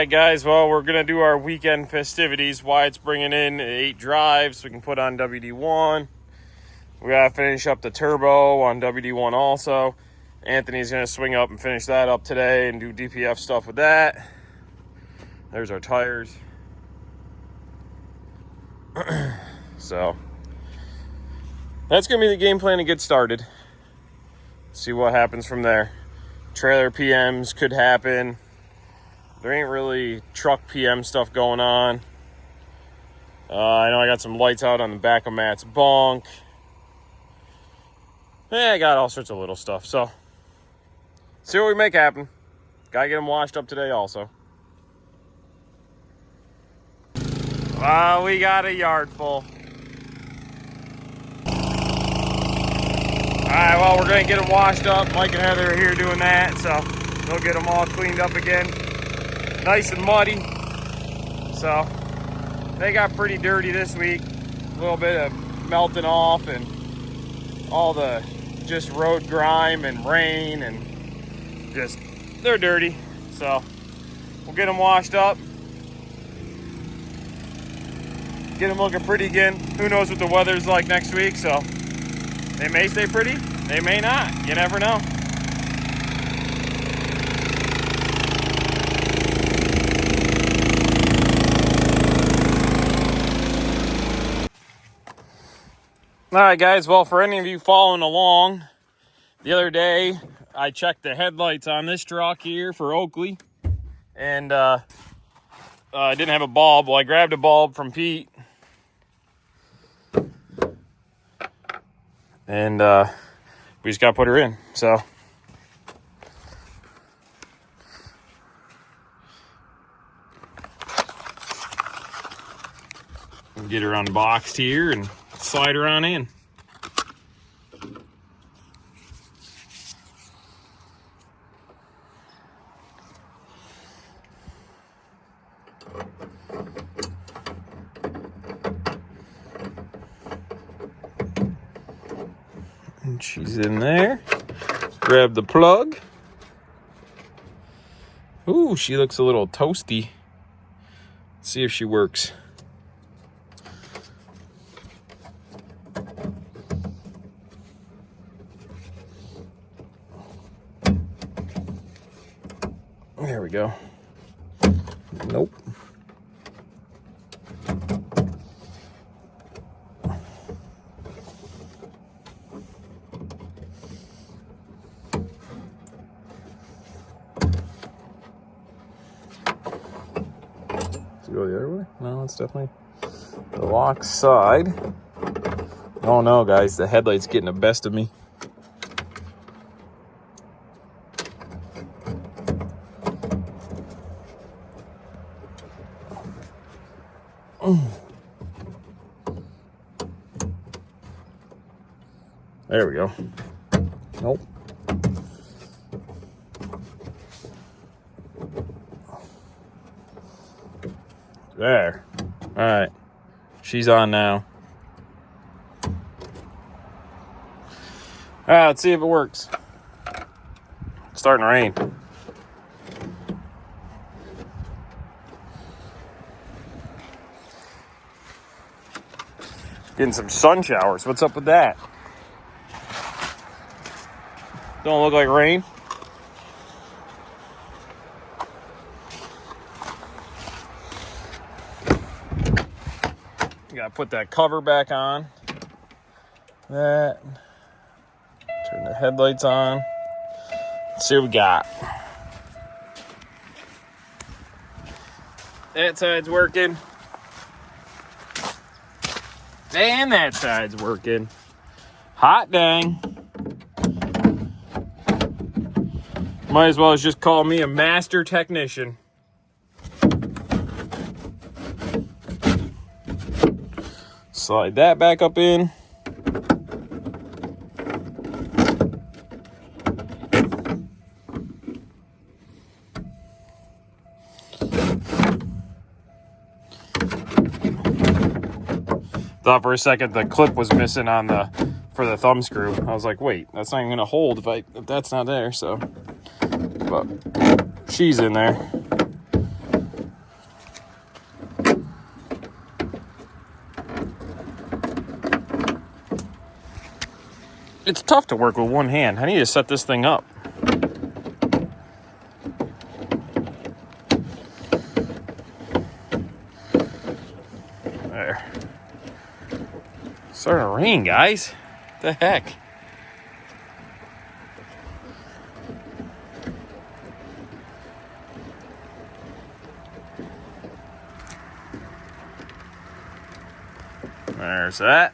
right, guys. Well, we're going to do our weekend festivities. Wyatt's bringing in 8 drives so we can put on WD1. We got to finish up the turbo on WD1 also. Anthony's going to swing up and finish that up today and do DPF stuff with that. There's our tires. So, that's going to be the game plan to get started. See what happens from there. Trailer PMs could happen. There ain't really truck PM stuff going on. I know I got some lights out on the back of Matt's bunk. I got all sorts of little stuff. So, see what we make happen. Gotta get them washed up today also. We got a yard full. Alright, well, we're going to get them washed up. Mike and Heather are here doing that, so they'll get them all cleaned up again. Nice and muddy. So, they got pretty dirty this week. A little bit of melting off and all the just road grime and rain and just, they're dirty. So, we'll get them washed up. Get them looking pretty again. Who knows what the weather's like next week, so they may stay pretty, they may not. You never know. All right, guys. Well, for any of you following along, the other day I checked the headlights on this truck here for Oakley, and I didn't have a bulb. Well, I grabbed a bulb from Pete, and we just got to put her in. So, get her unboxed here and slide her on in. And she's in there. Grab the plug. Ooh, she looks a little toasty. Let's see if she works. There we go. Nope. Does it go the other way? No, it's definitely the lock side. Oh no, guys, the headlight's getting the best of me. There we go. Nope. There. All right. She's on now. All right, let's see if it works. It's starting to rain. Getting some sun showers. What's up with that? Don't look like rain. You gotta put that cover back on. That. Turn the headlights on. Let's see what we got. That side's working. And that side's working. Hot dang. Might as well just call me a master technician. Slide that back up in. Thought for a second the clip was missing on for the thumb screw. I was like, wait, that's not even gonna hold if that's not there. So, but she's in there. It's tough to work with one hand. I need to set this thing up. There. It's starting to rain, guys. What the heck? There's that.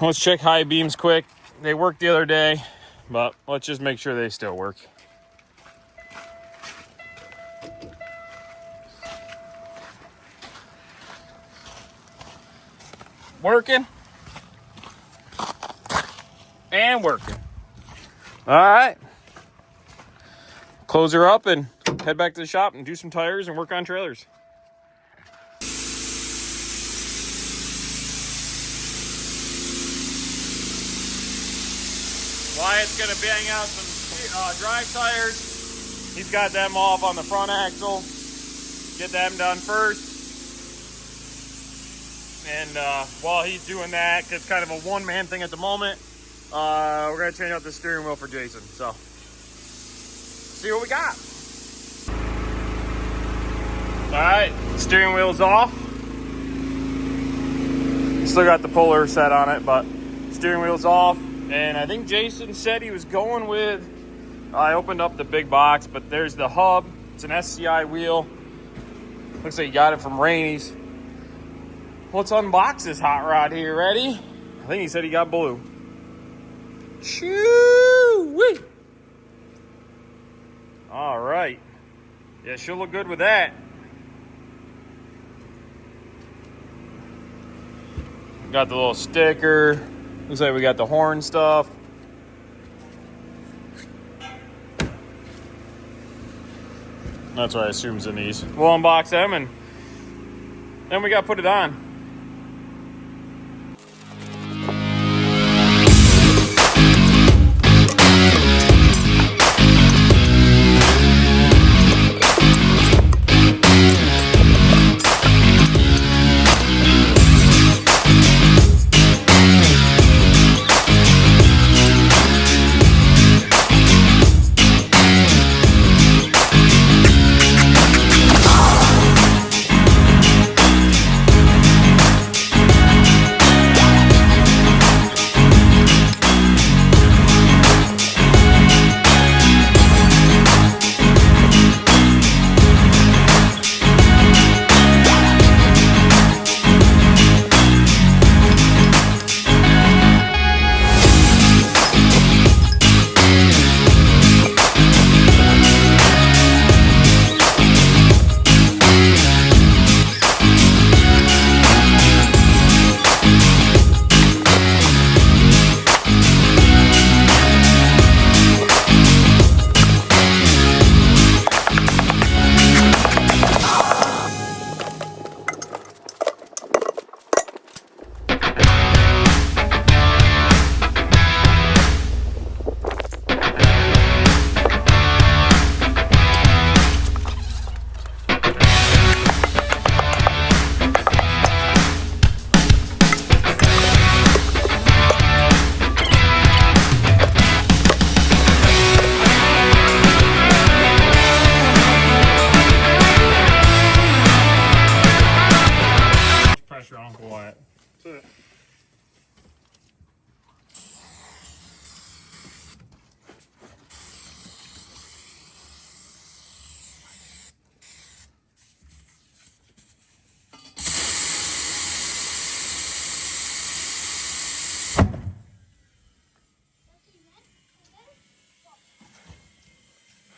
Let's check high beams quick. They worked the other day, but let's just make sure they still work. Working. And working. All right. Close her up and head back to the shop and do some tires and work on trailers. Wyatt's gonna bang out some drive tires. He's got them off on the front axle. Get them done first. And while he's doing that, it's kind of a one-man thing at the moment, we're gonna change out the steering wheel for Jason. So, see what we got. All right, steering wheel's off. Still got the puller set on it, but steering wheel's off. And I think Jason said he was going with, I opened up the big box, but there's the hub. It's an SCI wheel. Looks like he got it from Rainey's. Let's unbox this hot rod here. Ready? I think he said he got blue. Choo-wee! All right. Yeah, she'll look good with that. Got the little sticker. Looks like we got the horn stuff. That's what I assume is in these. We'll unbox them and then we got to put it on.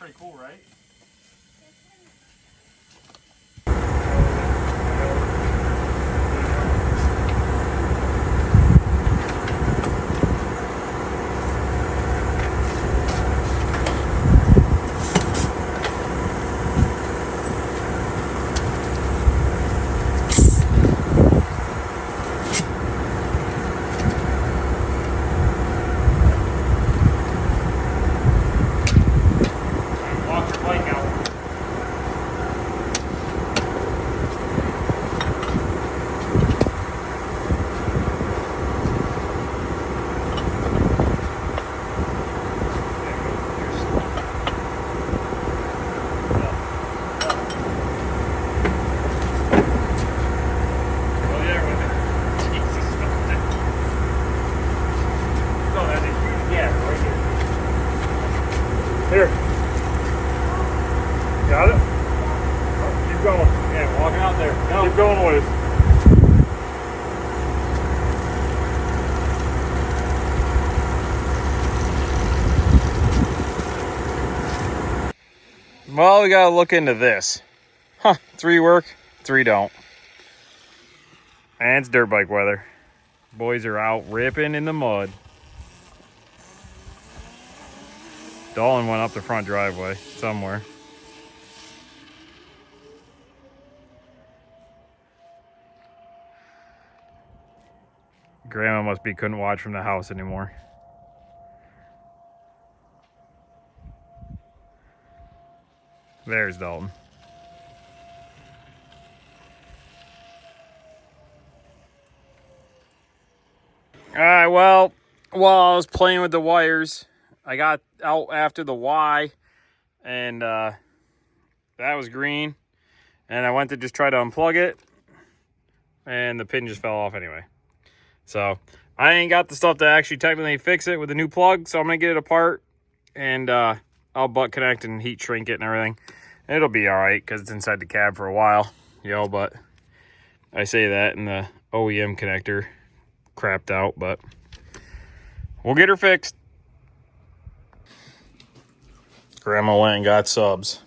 Pretty cool, right? Walk your bike Well, we gotta look into this. Huh, 3 work, 3 don't. And it's dirt bike weather. Boys are out ripping in the mud. Dolan went up the front driveway somewhere. Grandma must be couldn't watch from the house anymore. There's Dalton. All right, well, while I was playing with the wires, I got out after the Y, and that was green. And I went to just try to unplug it, and the pin just fell off anyway. So I ain't got the stuff to actually technically fix it with a new plug, so I'm gonna get it apart, and I'll butt connect and heat shrink it and everything. It'll be all right because it's inside the cab for a while, but I say that and the OEM connector crapped out, but we'll get her fixed. Grandma went and got subs.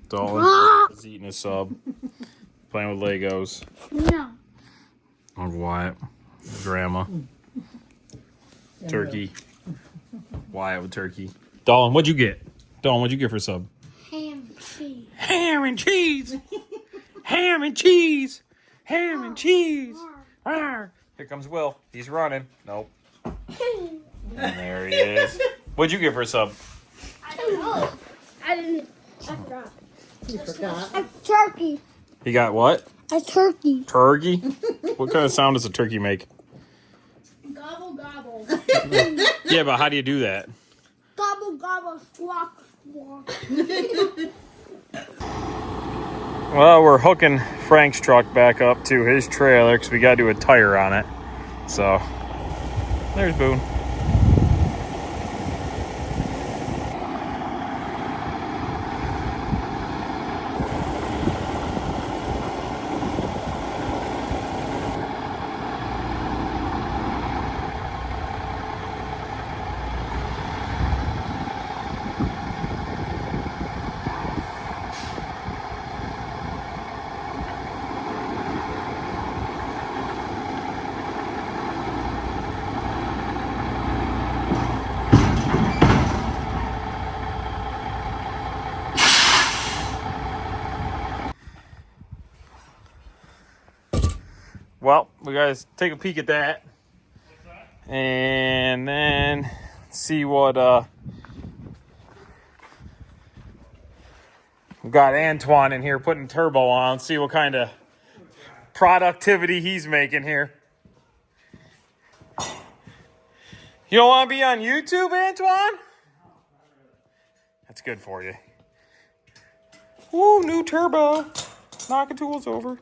Dalton is eating a sub, playing with Legos. No. Uncle Wyatt, Grandma, turkey. Wyatt with turkey. Dalton, what'd you get? Dalton, what'd you get for sub? Ham and cheese. Ham and cheese. Ham and cheese. Ham and cheese. Arr. Here comes Will. He's running. Nope. And there he is. What'd you get for a sub? I don't know. I didn't. I forgot. You forgot. A turkey. He got what? A turkey. Turkey? What kind of sound does a turkey make? Gobble gobble. Yeah, but how do you do that? Gobble gobble. Squawk squawk. Well, we're hooking Frank's truck back up to his trailer because we got to do a tire on it. So, there's Boone. Well, we gotta take a peek at that. And then see what we've got Antoine in here putting turbo on, see what kind of productivity he's making here. You don't want to be on YouTube, Antoine? That's good for you. Woo, new turbo. Knocking tools over.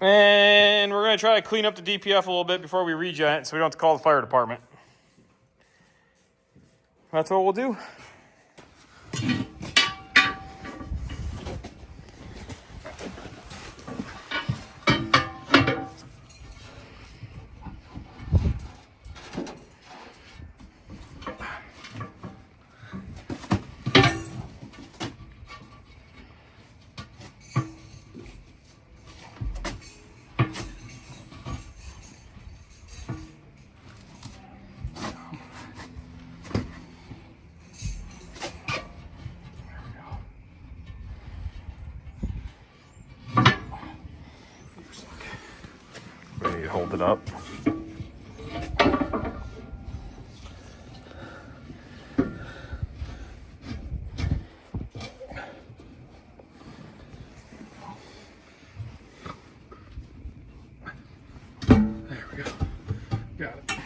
And we're going to try to clean up the DPF a little bit before we regen it so we don't have to call the fire department. That's what we'll do. Ready to hold it up. There we go. Got it.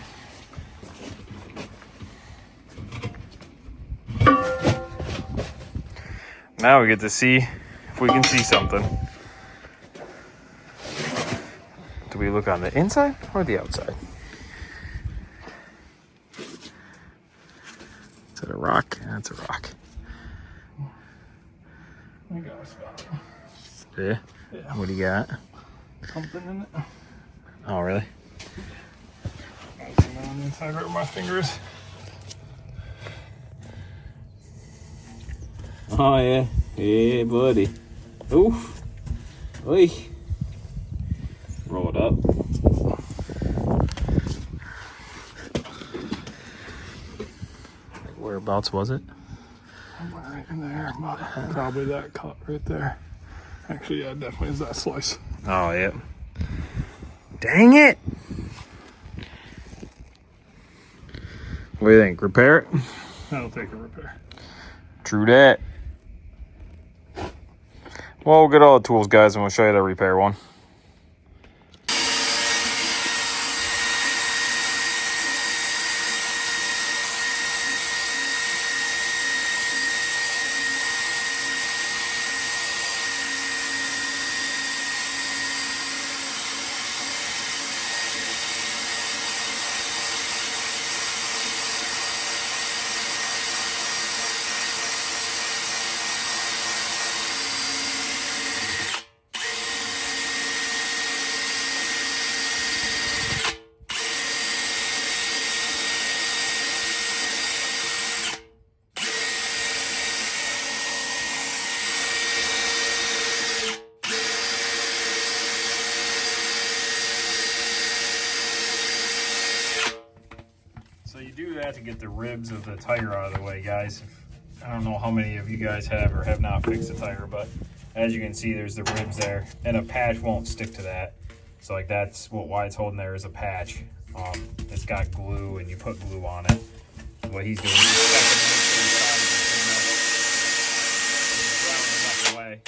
Now we get to see if we can see something. Do we look on the inside or the outside? Is that a rock? That's a rock. I got a spot. Yeah? Yeah. What do you got? Something in it. Oh, really? Got something on the inside right where my finger is. Oh yeah, yeah, buddy. Oof. Oi. Roll it up. Whereabouts was it? Right in there, but probably that cut right there. Actually, yeah, definitely is that slice. Oh yeah. Dang it! What do you think? Repair it? That'll take a repair. True that. Well, we'll get all the tools, guys, and we'll show you the repair one. So you do that to get the ribs of the tire out of the way, guys. I don't know how many of you guys have or have not fixed a tire, but as you can see, there's the ribs there, and a patch won't stick to that. So like that's why it's holding there is a patch. It's got glue, and you put glue on it. So what he's doing is checking to make sure the sides are good enough. He's grounding up away.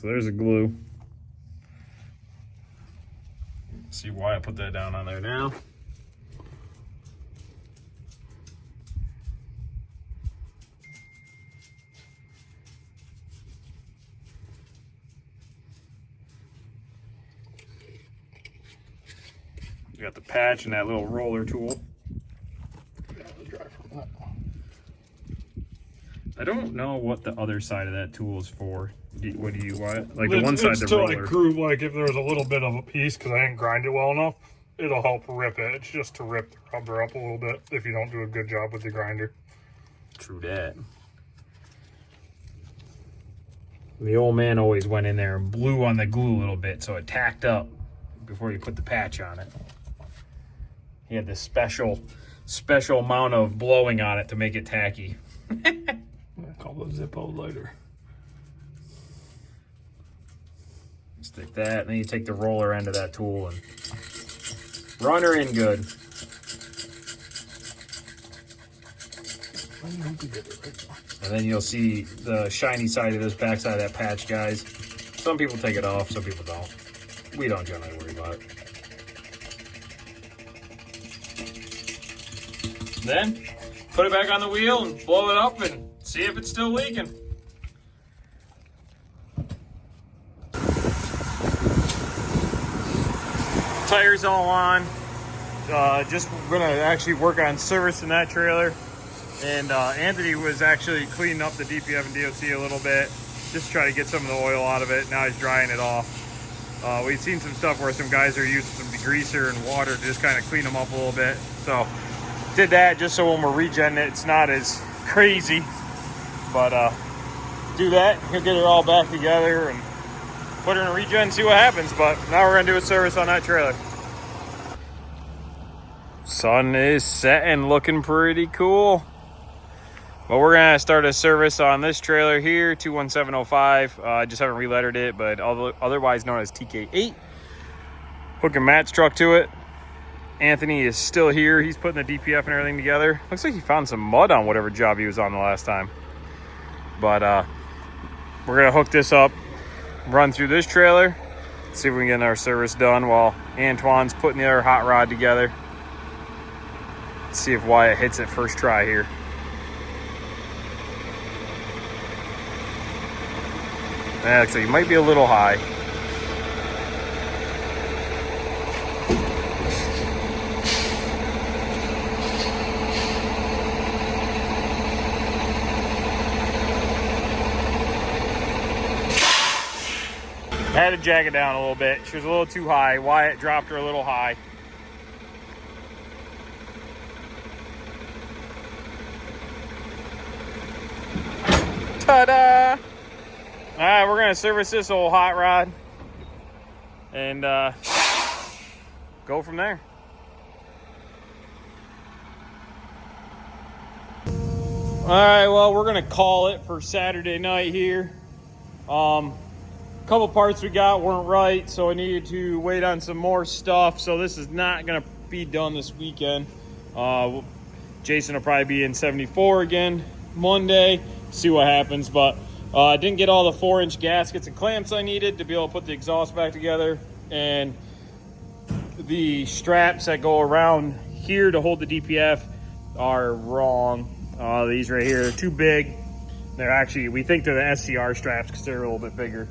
So there's a glue. See why I put that down on there now. You got the patch and that little roller tool. I don't know what the other side of that tool is for. What do you want? Like the one side, the roller. It's to like groove, like if there's a little bit of a piece, because I didn't grind it well enough, it'll help rip it. It's just to rip the rubber up a little bit if you don't do a good job with the grinder. True that. The old man always went in there and blew on the glue a little bit so it tacked up before you put the patch on it. He had this special amount of blowing on it to make it tacky. I call it a Zippo lighter. Stick that, and then you take the roller end of that tool and run her in good. And then you'll see the shiny side of this back side of that patch, guys. Some people take it off, some people don't. We don't generally worry about it. Then put it back on the wheel and blow it up and see if it's still leaking. Tires all on. Just gonna actually work on servicing that trailer. And Anthony was actually cleaning up the DPF and DOC a little bit, just to try to get some of the oil out of it. Now he's drying it off. We've seen some stuff where some guys are using some degreaser and water to just kind of clean them up a little bit. So did that just so when we're regenning it, it's not as crazy. But do that, he'll get it all back together and put her in a regen and see what happens. But now we're gonna do a service on that trailer. Sun is setting, looking pretty cool. But we're gonna start a service on this trailer here, 21705. I just haven't relettered it, but otherwise known as TK8. Hooking Matt's truck to it. Anthony is still here. He's putting the DPF and everything together. Looks like he found some mud on whatever job he was on the last time. But we're gonna hook this up, run through this trailer, See if we can get our service done while Antoine's putting the other hot rod together. See if Wyatt hits it first try here. Actually, he might be a little high. I had to jack it down a little bit. She was a little too high. Wyatt dropped her a little high. Ta-da! All right, we're gonna service this old hot rod and go from there. All right, well, we're gonna call it for Saturday night here. Couple parts we got weren't right, so I needed to wait on some more stuff. So this is not gonna be done this weekend. Jason will probably be in 74 again Monday. See what happens, but I didn't get all the 4-inch gaskets and clamps I needed to be able to put the exhaust back together, and the straps that go around here to hold the DPF are wrong. These right here are too big. They're actually, we think they're the SCR straps because they're a little bit bigger.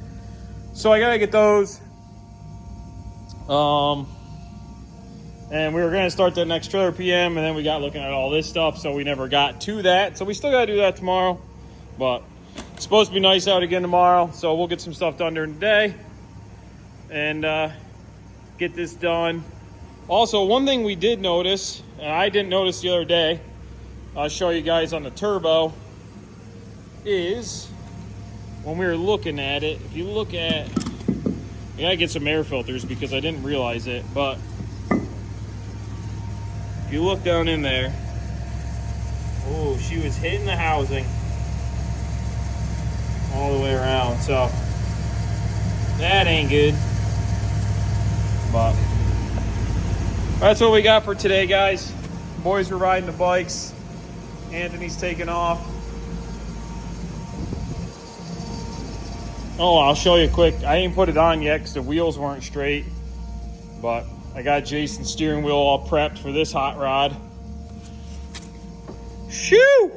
So I gotta get those. And we were gonna start that next trailer PM, and then we got looking at all this stuff, so we never got to that. So we still gotta do that tomorrow, but it's supposed to be nice out again tomorrow, so we'll get some stuff done during the day and get this done. Also, one thing we did notice, and I didn't notice the other day, I'll show you guys on the turbo, is when we were looking at it, if you look at, I gotta get some air filters because I didn't realize it, but if you look down in there, oh, she was hitting the housing all the way around, so that ain't good. But that's what we got for today, guys. Boys were riding the bikes. Anthony's taking off. Oh, I'll show you quick. I ain't put it on yet because the wheels weren't straight, but I got Jason's steering wheel all prepped for this hot rod. Shoo!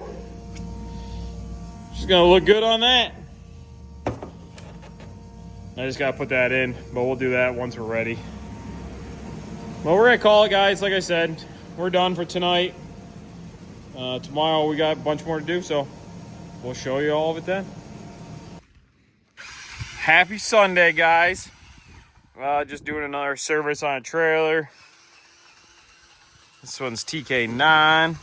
She's gonna look good on that. I just gotta put that in, but we'll do that once we're ready. Well, we're gonna call it, guys. Like I said, we're done for tonight. Tomorrow we got a bunch more to do, so we'll show you all of it then. Happy Sunday, guys. Just doing another service on a trailer. This one's TK9.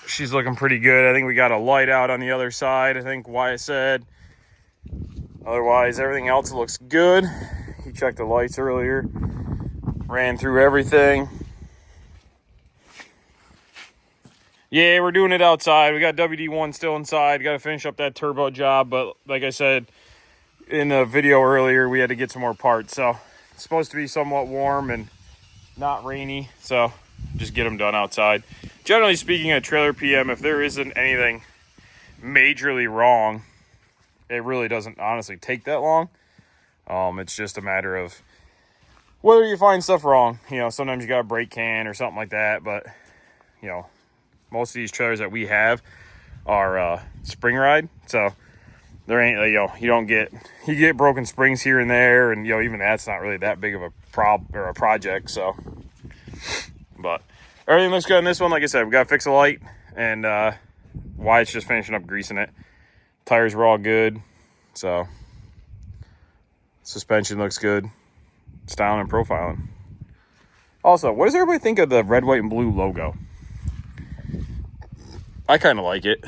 She's looking pretty good. I think we got a light out on the other side, I think Wyatt said. Otherwise, everything else looks good. He checked the lights earlier. Ran through everything. Yeah, we're doing it outside. We got WD1 still inside. Got to finish up that turbo job. But like I said in the video earlier, we had to get some more parts. So it's supposed to be somewhat warm and not rainy. So just get them done outside. Generally speaking, at trailer PM, if there isn't anything majorly wrong, it really doesn't honestly take that long. It's just a matter of whether you find stuff wrong. You know, sometimes you got a brake can or something like that. But, you know, most of these trailers that we have are spring ride, so there ain't, you know, you get broken springs here and there, and, you know, even that's not really that big of a problem or a project. So, but everything looks good on this one. Like I said, we got to fix a light, and Wyatt's just finishing up greasing it. Tires were all good, so suspension looks good. Styling and profiling. Also, what does everybody think of the red, white, and blue logo? I kind of like it.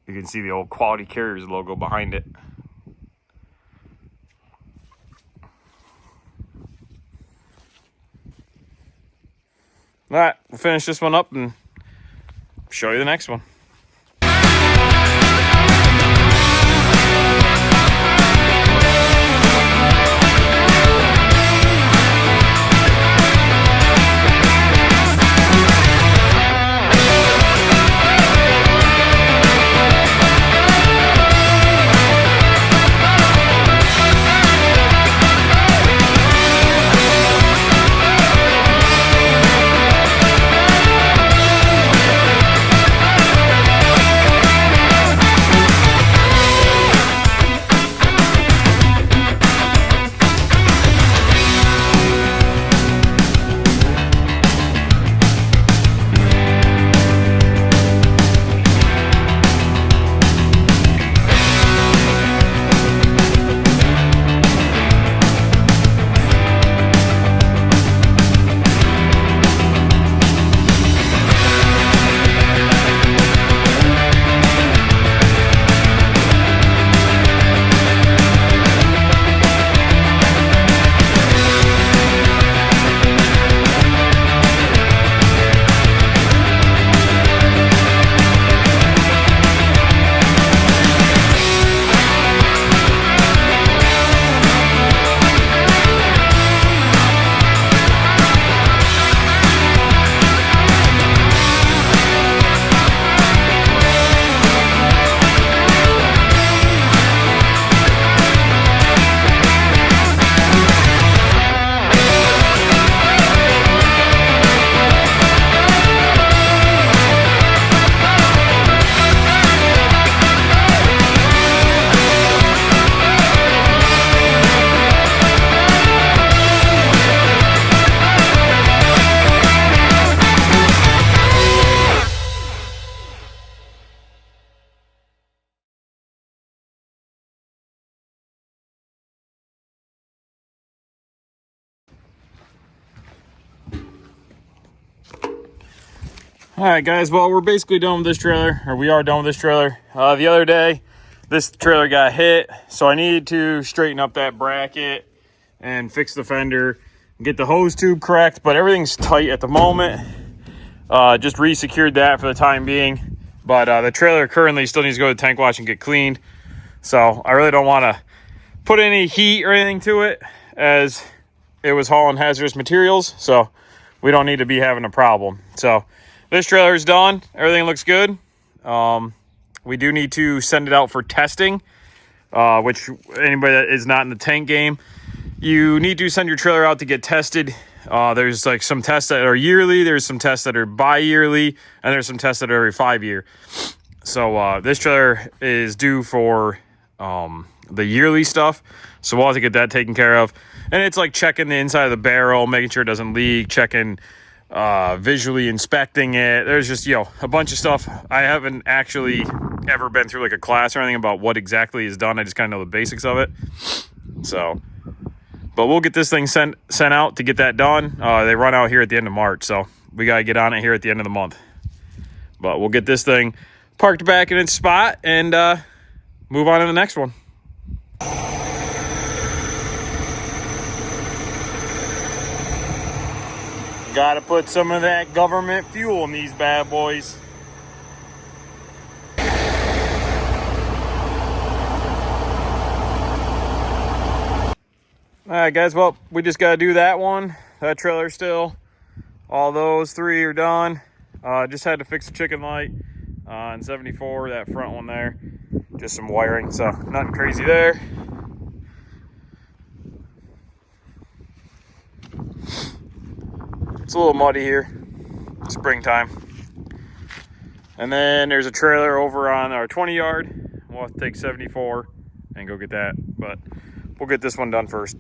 You can see the old Quality Carriers logo behind it. All right, we'll finish this one up and show you the next one. All right, guys. Well, we're basically done with this trailer, or we are done with this trailer. The other day, this trailer got hit, so I needed to straighten up that bracket and fix the fender, get the hose tube correct, but everything's tight at the moment. Just re-secured that for the time being, but the trailer currently still needs to go to the tank wash and get cleaned. So I really don't want to put any heat or anything to it, as it was hauling hazardous materials, so we don't need to be having a problem. So this trailer is done. Everything looks good. We do need to send it out for testing, which anybody that is not in the tank game, you need to send your trailer out to get tested. There's like some tests that are yearly, there's some tests that are bi-yearly, and there's some tests that are every 5 year. So this trailer is due for the yearly stuff, so we'll have to get that taken care of. And it's like checking the inside of the barrel, making sure it doesn't leak, checking, visually inspecting it. There's just, a bunch of stuff. I haven't actually ever been through like a class or anything about what exactly is done. I just kind of know the basics of it. So, but we'll get this thing sent out to get that done. They run out here at the end of March, so we got to get on it here at the end of the month. But we'll get this thing parked back in its spot and move on to the next one. Got to put some of that government fuel in these bad boys. All right, guys. Well, we just got to do that one. That trailer still. All those 3 are done. Just had to fix the chicken light on 74, that front one there. Just some wiring, so nothing crazy there. It's a little muddy here, springtime. And then there's a trailer over on our 20 yard. We'll have to take 74 and go get that, but we'll get this one done first.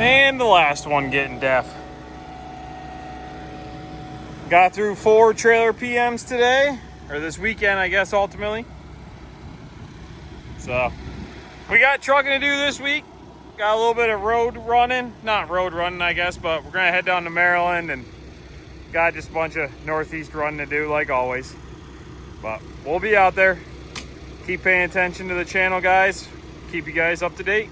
And the last one getting deaf. Got through 4 trailer PMs today, or this weekend, I guess, ultimately. So, we got trucking to do this week. Got a little bit of road running. Not road running, I guess, but we're gonna head down to Maryland and got just a bunch of northeast running to do, like always. But we'll be out there. Keep paying attention to the channel, guys. Keep you guys up to date.